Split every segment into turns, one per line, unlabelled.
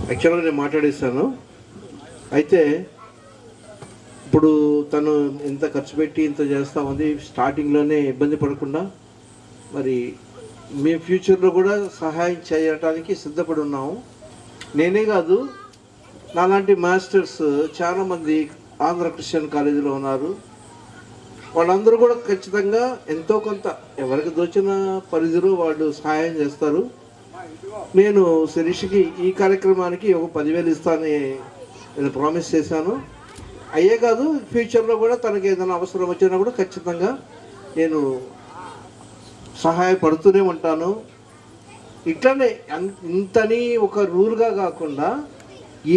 యాక్చువల్గా నేను మాట్లాడేస్తాను. అయితే ఇప్పుడు తను ఇంత ఖర్చు పెట్టి ఇంత చేస్తూ ఉంది, స్టార్టింగ్లోనే ఇబ్బంది పడకుండా మరి మేము ఫ్యూచర్లో కూడా సహాయం చేయడానికి సిద్ధపడి ఉన్నాము. నేనే కాదు, నాలాంటి మాస్టర్స్ చాలామంది ఆంధ్ర క్రిస్టియన్ కాలేజీలో ఉన్నారు. వాళ్ళందరూ కూడా ఖచ్చితంగా ఎంతో కొంత ఎవరికి దోచిన పరిధిలో వాళ్ళు సహాయం చేస్తారు. నేను శిరీష్కి ఈ కార్యక్రమానికి ఒక 10,000 ఇస్తానని నేను ప్రామిస్ చేశాను. అయ్యే కాదు, ఫ్యూచర్లో కూడా తనకి ఏదైనా అవసరం వచ్చినా కూడా ఖచ్చితంగా నేను సహాయపడుతూనే ఉంటాను. ఇట్లనే ఇంతని ఒక రూల్గా కాకుండా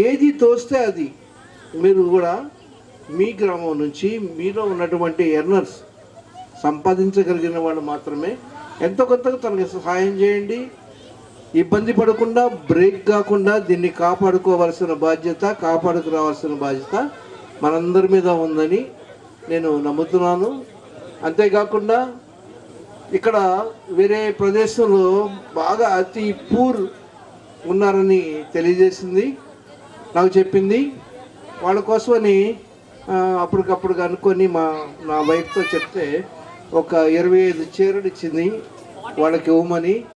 ఏది తోస్తే అది మీరు కూడా మీ గ్రామం నుంచి మీలో ఉన్నటువంటి ఎర్నర్స్ సంపాదించగలిగిన వాళ్ళు మాత్రమే ఎంతో కొంత తనకి సహాయం చేయండి. ఇబ్బంది పడకుండా, బ్రేక్ కాకుండా దీన్ని కాపాడుకోవాల్సిన బాధ్యత, కాపాడుకురావాల్సిన బాధ్యత మనందరి మీద ఉందని నేను నమ్ముతున్నాను. అంతేకాకుండా ఇక్కడ వేరే ప్రదేశంలో బాగా అతి పూర్ ఉన్నారని తెలియజేసింది, నాకు చెప్పింది. వాళ్ళ కోసమని అప్పటికప్పుడు అనుకొని నా వైఫ్తో చెప్తే ఒక 25 చీరలు ఇచ్చింది వాళ్ళకి ఇవ్వమని.